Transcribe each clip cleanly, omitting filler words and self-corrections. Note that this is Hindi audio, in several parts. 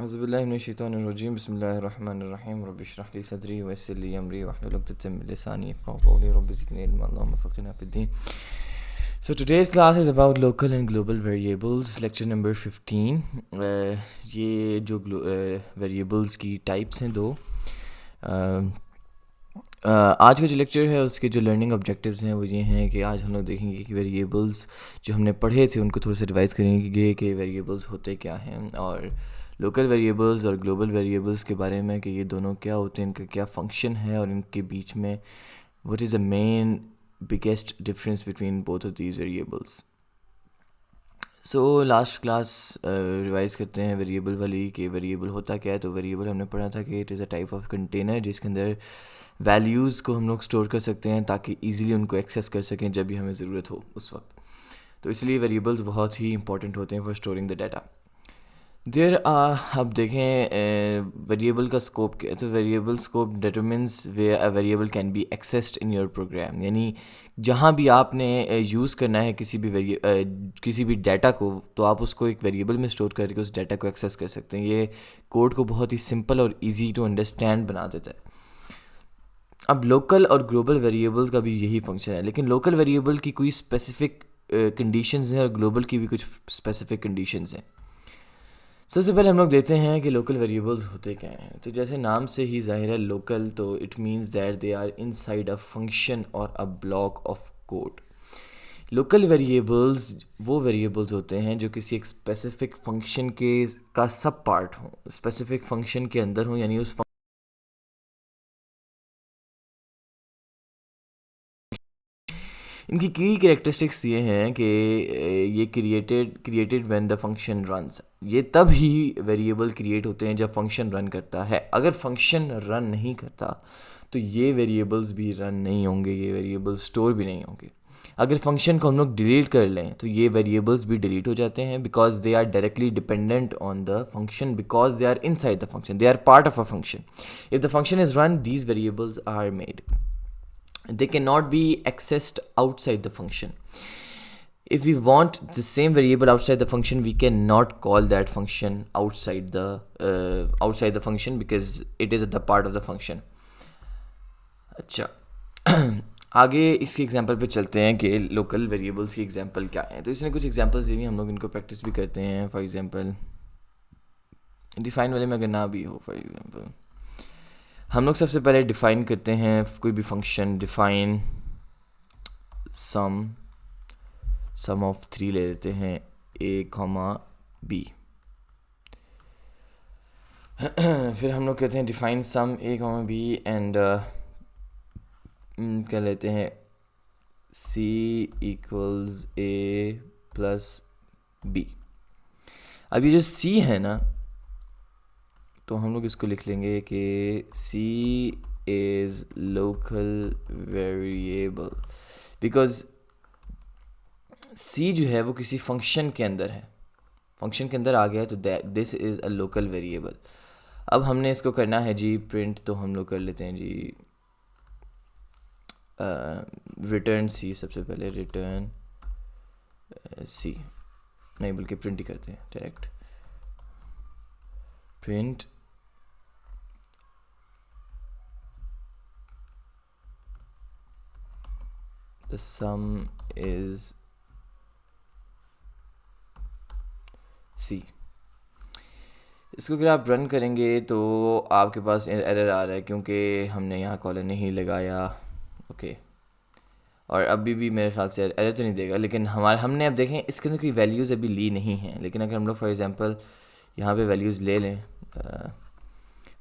अज़बिल्लाहिमिनश्शैतानिर्रजीम बिस्मिल्लाहिर्रहमानिर्रहीम रब्बि इश्रह ली सदरी वयस्सिर ली अमरी वहलुल उक़दतम मिन लिसानी यफ़क़हू क़ौली रब्बि ज़िदनी इल्मा अल्लाहुम्मा फ़क़्हिना फ़िद्दीन. So today's class is about local and global variables, lecture number 15. ये जो variables की types हैं दो. आज का जो लेक्चर है उसके जो लर्निंग ऑब्जेक्टिव्स हैं वो ये हैं कि आज हम लोग देखेंगे कि वेरिएबल्स जो हमने पढ़े थे उनको थोड़ा सा रिवाइज़ करेंगे कि वेरिएबल्स होते क्या हैं, और लोकल वेरिएबल्स और ग्लोबल वेरिएबल्स के बारे में कि ये दोनों क्या होते हैं, इनका क्या फंक्शन है और इनके बीच में what is the main biggest difference between both of these variables. So last class revise करते हैं वेरिएबल वाली कि वेरिएबल होता क्या है. तो वेरिएबल हमने पढ़ा था कि it is a type of container जिसके अंदर वैल्यूज़ को हम लोग स्टोर कर सकते हैं ताकि इजीली उनको एक्सेस कर सकें जब भी हमें ज़रूरत हो उस वक्त. तो इसलिए वेरिएबल्स बहुत ही इंपॉर्टेंट होते हैं फॉर स्टोरिंग द डाटा. अब देखें वेरिएबल का स्कोप क्या है. तो variable scope determines way a variable can be accessed in your program. यानी जहाँ भी आपने यूज़ करना है किसी भी डाटा को, तो आप उसको एक वेरिएबल में स्टोर करके उस डाटा को एक्सेस कर सकते हैं. ये कोड को बहुत ही सिंपल और इजी टू अंडरस्टैंड बना देता है. अब लोकल और ग्लोबल वेरिएबल का भी यही फंक्शन है, लेकिन लोकल वेरिएबल की कोई स्पेसिफिक कंडीशंस हैं और ग्लोबल की भी कुछ स्पेसिफिक कंडीशंस हैं. सबसे पहले हम लोग देखते हैं कि लोकल वेरिएबल्स होते क्या हैं. तो जैसे नाम से ही जाहिर है लोकल, तो it means that they are inside a function और a block of code. Local variables वो वेरिएबल्स होते हैं जो किसी एक स्पेसिफिक फंक्शन का सब पार्ट हो, स्पेसिफिक फंक्शन के अंदर हो, यानी उस इनकी की कैरेक्टरिस्टिक्स ये हैं कि ये created when the function runs. ये तब ही वेरिएबल क्रिएट होते हैं जब फंक्शन रन करता है. अगर फंक्शन रन नहीं करता तो ये वेरिएबल्स भी रन नहीं होंगे, ये वेरिएबल्स स्टोर भी नहीं होंगे. अगर फंक्शन को हम लोग डिलीट कर लें तो ये वेरिएबल्स भी डिलीट हो जाते हैं because they are directly dependent on the function, because they are inside the function, they are part of a function. If the function is run, these variables are made. They cannot be accessed outside the function. If we want the same variable outside the function, we cannot call that function outside the function because it is the part of the function. अच्छा, आगे इसके एग्जांपल पे चलते हैं कि लोकल वेरिएबल्स की एग्जांपल क्या है. तो इसने कुछ एग्जांपल्स दी हुई, हम लोग इनको प्रैक्टिस भी करते हैं. फॉर एग्जांपल डिफाइन वाले में अगर ना भी हो, फॉर एग्जांपल हम लोग सबसे पहले डिफ़ाइन करते हैं कोई भी फंक्शन. डिफ़ाइन सम ऑफ 3 ले लेते हैं a, b. फिर हम लोग कहते हैं define sum a, b and क्या लेते हैं c equals a plus b. अब ये जो c है ना, तो हम लोग इसको लिख लेंगे कि c is local variable because c जो है वो किसी फंक्शन के अंदर है, फंक्शन के अंदर आ गया, तो this is a local variable. अब हमने इसको करना है जी प्रिंट, तो हम लोग कर लेते हैं जी रिटर्न c. सबसे पहले रिटर्न c नहीं बल्कि प्रिंट ही करते हैं direct. Print the sum is c. इसको अगर आप रन करेंगे तो आपके पास एरर आ रहा है क्योंकि हमने यहाँ कॉलर नहीं लगाया. ओके, और अभी भी मेरे ख्याल से एरर तो नहीं देगा, लेकिन हमने अब देखें इसके अंदर कोई वैल्यूज़ अभी ली नहीं हैं. लेकिन अगर हम लोग फॉर एग्जांपल यहाँ पे वैल्यूज़ ले लें,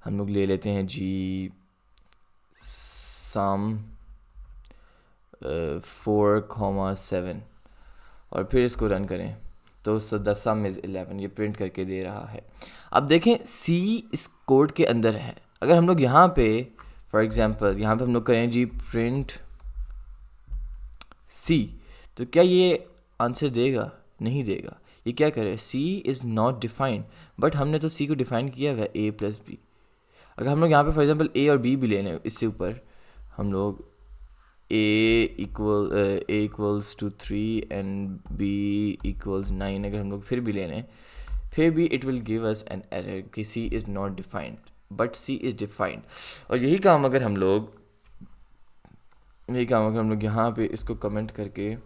हम लोग ले लेते हैं जी सम 4,7 और फिर इसको रन करें तो द सम इज़ 11, ये प्रिंट करके दे रहा है. अब देखें c इस कोड के अंदर है. अगर हम लोग यहाँ पे फॉर एग्जांपल यहाँ पे हम लोग करें जी प्रिंट c, तो क्या ये आंसर देगा? नहीं देगा. ये क्या करे, c is not defined, but हमने तो c को डिफाइन किया हुआ है a प्लस बी. अगर हम लोग यहाँ पे फॉर एग्जांपल a और b भी ले लें, इससे ऊपर हम लोग a equals to 3 and b equals 9 अगर हम लोग फिर भी ले लें, फिर भी it will give us an error कि C is not defined, but C is defined. और यही काम अगर हम लोग यहाँ पे इसको कमेंट करके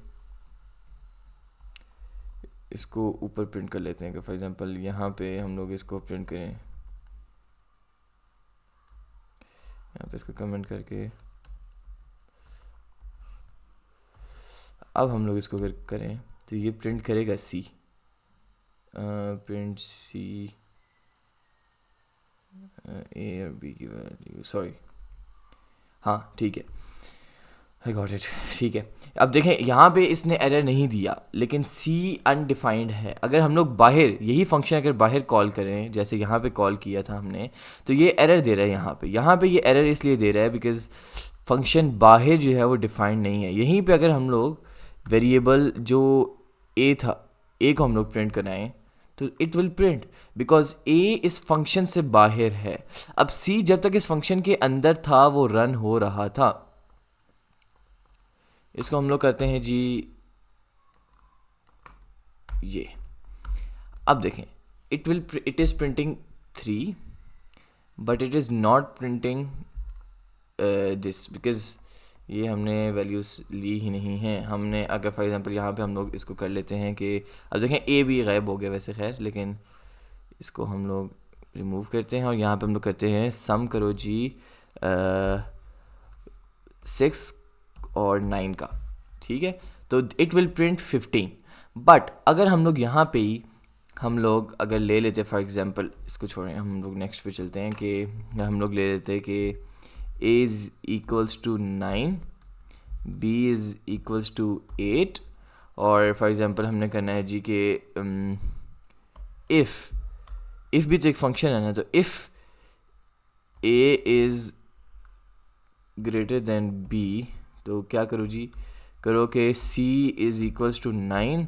इसको ऊपर प्रिंट कर लेते हैं कि फॉर एग्जांपल यहाँ पे हम लोग इसको प्रिंट करें, यहाँ पे इसको कमेंट करके अब हम लोग इसको अगर करें तो ये प्रिंट करेगा सी, प्रिंट सी ए और बी की वैल्यू, सॉरी हाँ ठीक है, आई गॉट इट, ठीक है। अब देखें यहाँ पे इसने एरर नहीं दिया, लेकिन सी अनडिफाइंड है। अगर हम लोग बाहर यही फंक्शन अगर बाहर कॉल करें, जैसे यहाँ पे कॉल किया था हमने, तो ये एरर दे रहा है यहाँ पे ये एरर इसलिए दे रहा है बिकॉज फंक्शन बाहर जो है वो डिफाइंड नहीं है। यहीं पे अगर हम लोग वेरिएबल जो ए था, ए को हम लोग प्रिंट कराएं तो इट विल प्रिंट बिकॉज ए इस फंक्शन से बाहर है। अब सी जब तक इस फंक्शन के अंदर था वो रन हो रहा था। इसको हम लोग करते हैं जी ये। अब देखें it is printing 3 but it is not printing this because ये हमने वैल्यूज़ ली ही नहीं हैं। हमने अगर फॉर एग्जांपल यहाँ पे हम लोग इसको कर लेते हैं कि अब देखें ए भी गायब हो गया वैसे, खैर, लेकिन इसको हम लोग रिमूव करते हैं और यहाँ पे हम लोग करते हैं सम करो जी 6 और 9 का, ठीक है। तो इट विल प्रिंट 15। बट अगर हम लोग यहाँ पे ही हम लोग अगर ले लेते फॉर एग्जांपल, इसको छोड़ें, हम लोग नेक्स्ट पे चलते हैं कि हम लोग ले लेते हैं कि a is equals to 9, b is equals to 8 और फॉर एग्जांपल हमने करना है जी कि इफ़ भी तो एक फंक्शन है ना, तो if a is greater than b, तो क्या करो जी, करो कि c इज़ इक्वल्स टू 9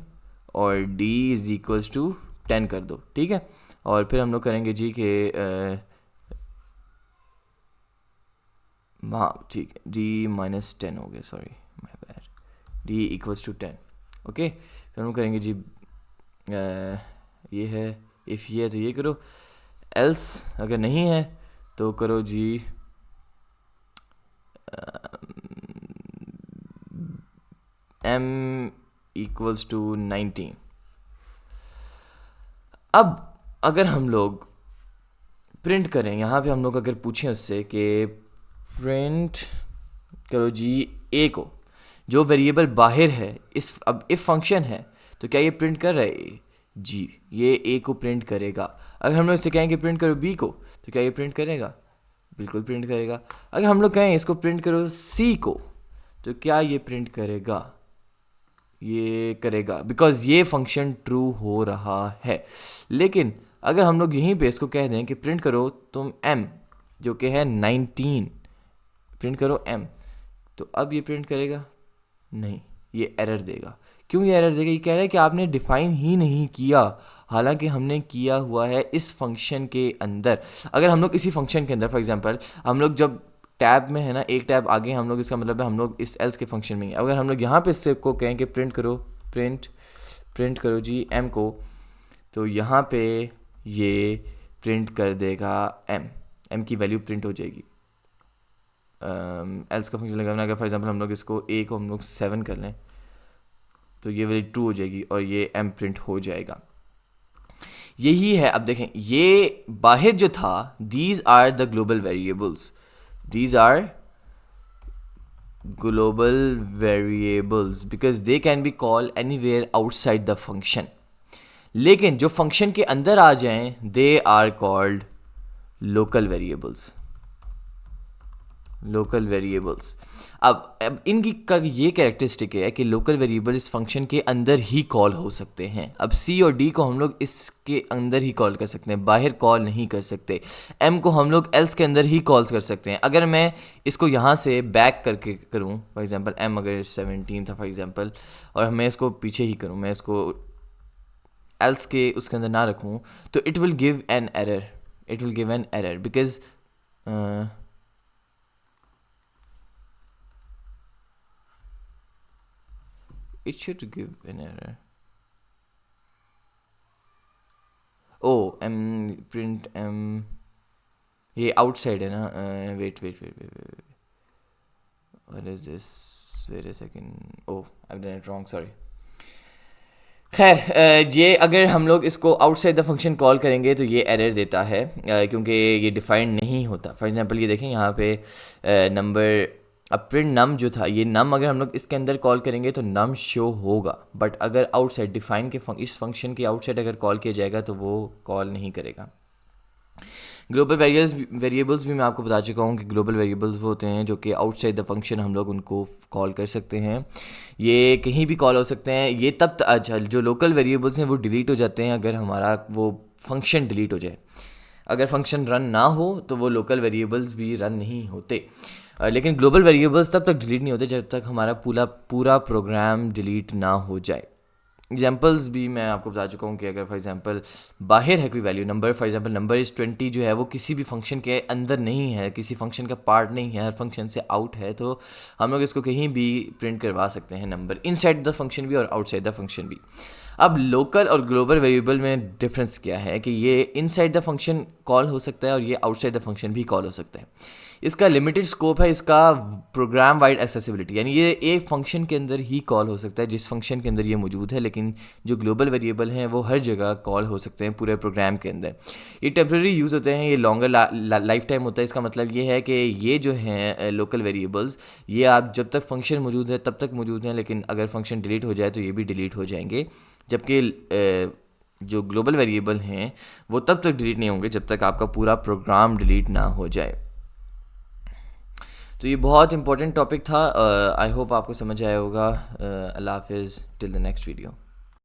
और d इज़ इक्वल्स टू 10 कर दो, ठीक है। और फिर हम लोग करेंगे जी कि हाँ ठीक है, d माइनस 10 हो गया, sorry my bad, d equals to 10, okay. फिर हम करेंगे जी ये है, इफ़ ये है तो ये करो, एल्स अगर नहीं है तो करो जी m इक्वल्स टू 19। अब अगर हम लोग प्रिंट करें, यहाँ पे हम लोग अगर पूछें उससे कि प्रिंट करो जी ए को, जो वेरिएबल बाहर है इस, अब इफ फंक्शन है तो क्या ये प्रिंट कर रहा है जी, ये ए को प्रिंट करेगा। अगर हम लोग इससे कहें कि प्रिंट करो बी को, तो क्या ये प्रिंट करेगा, बिल्कुल प्रिंट करेगा। अगर हम लोग कहें इसको प्रिंट करो सी को, तो क्या ये प्रिंट करेगा, ये करेगा बिकॉज ये फंक्शन ट्रू हो रहा है। लेकिन अगर हम लोग यहीं पे इसको कह दें कि प्रिंट करो तुम m जो कि है 19, प्रिंट करो m, तो अब ये प्रिंट करेगा नहीं, ये एरर देगा। क्यों ये एरर देगा, ये कह रहा है कि आपने डिफाइन ही नहीं किया, हालांकि हमने किया हुआ है इस फंक्शन के अंदर। अगर हम लोग इसी फंक्शन के अंदर फॉर एग्जांपल हम लोग जब टैब में है ना, एक टैब आगे हम लोग, इसका मतलब है हम लोग इस एल्स के फंक्शन में ही, अगर हम लोग यहाँ पे इससे को कहें कि प्रिंट करो जी m को, तो यहाँ पे ये प्रिंट कर देगा m की वैल्यू प्रिंट हो जाएगी। एल्स का फंक्शन लगाना, अगर फॉर एग्जांपल हम लोग इसको a को हम लोग 7 कर लें तो ये वैल्यू ट्रू हो जाएगी और ये m प्रिंट हो जाएगा। यही है। अब देखें ये बाहर जो था, these are the global variables, these are global variables because they can be called anywhere outside the function। लेकिन जो फंक्शन के अंदर आ जाएं they are called local variables, local variables. अब इनकी का ये कैरेक्टरिस्टिक है कि लोकल वेरिएबल इस फंक्शन के अंदर ही कॉल हो सकते हैं। अब सी और डी को हम लोग इसके अंदर ही कॉल कर सकते हैं, बाहर कॉल नहीं कर सकते। एम को हम लोग एल्स के अंदर ही कॉल कर सकते हैं। अगर मैं इसको यहाँ से बैक करके करूँ, फॉर एग्जांपल एम अगर 17 था फॉर एग्जांपल, और मैं इसको पीछे ही करूँ, मैं इसको एल्स के उसके अंदर ना रखूँ, तो it will give an error, because it should give an error। Oh M print M, ये आउटसाइड है ना, wait wait wait wait, what is this, wait a second, oh I done it wrong, sorry. खैर ये अगर हम लोग इसको आउटसाइड द फंक्शन कॉल करेंगे तो ये एरर देता है, क्योंकि ये डिफाइंड नहीं होता। फॉर एग्जांपल ये देखें यहाँ पे नंबर, अब प्रिंट नम जो था, ये नम अगर हम लोग इसके अंदर कॉल करेंगे तो नम शो होगा, बट अगर आउटसाइड डिफाइन के इस फंक्शन के आउटसाइड अगर कॉल किया जाएगा तो वो कॉल नहीं करेगा। ग्लोबल वेरिएबल्स भी मैं आपको बता चुका हूँ कि ग्लोबल वेरिएबल्स वो होते हैं जो कि आउटसाइड द फंक्शन हम लोग उनको कॉल कर सकते हैं। ये कहीं भी कॉल हो सकते हैं। ये तब अच्छा, जो लोकल वेरिएबल्स हैं वो डिलीट हो जाते हैं अगर हमारा वो फंक्शन डिलीट हो जाए। अगर फंक्शन रन ना हो तो वो लोकल वेरिएबल्स भी रन नहीं होते। लेकिन ग्लोबल वेरिएबल्स तब तक डिलीट नहीं होते जब तक हमारा पूरा प्रोग्राम डिलीट ना हो जाए। एग्जाम्पल्स भी मैं आपको बता चुका हूँ कि अगर फॉर एग्जांपल बाहर है कोई value, number for example number is 20 जो है वो किसी भी फंक्शन के अंदर नहीं है, किसी फंक्शन का पार्ट नहीं है, हर फंक्शन से आउट है, तो हम लोग इसको कहीं भी प्रिंट करवा सकते हैं नंबर, इनसाइड द फंक्शन भी और आउटसाइड द फंक्शन भी। अब लोकल और ग्लोबल वेरिएबल में डिफरेंस क्या है कि ये इनसाइड द फंक्शन कॉल हो सकता है और ये आउटसाइड द फंक्शन भी कॉल हो सकता है। इसका लिमिटेड स्कोप है, इसका प्रोग्राम वाइड एक्सेसिबिलिटी, यानी ये एक फंक्शन के अंदर ही कॉल हो सकता है जिस फंक्शन के अंदर ये मौजूद है, लेकिन जो ग्लोबल वेरिएबल हैं वो हर जगह कॉल हो सकते हैं पूरे प्रोग्राम के अंदर। ये टेम्प्रेरी यूज़ होते हैं, ये लॉन्गर लाइफ टाइम होता है। इसका मतलब ये है कि ये जो हैं लोकल वेरिएबल्स, ये आप जब तक फंक्शन मौजूद है तब तक मौजूद हैं, लेकिन अगर फंक्शन डिलीट हो जाए तो ये भी डिलीट हो जाएंगे। जबकि जो ग्लोबल वेरिएबल हैं वो तब तक डिलीट नहीं होंगे जब तक आपका पूरा प्रोग्राम डिलीट ना हो जाए। तो ये बहुत इंपॉर्टेंट टॉपिक था। आई होप आपको समझ आया होगा। अल्लाह हाफिज़, टिल द नेक्स्ट वीडियो।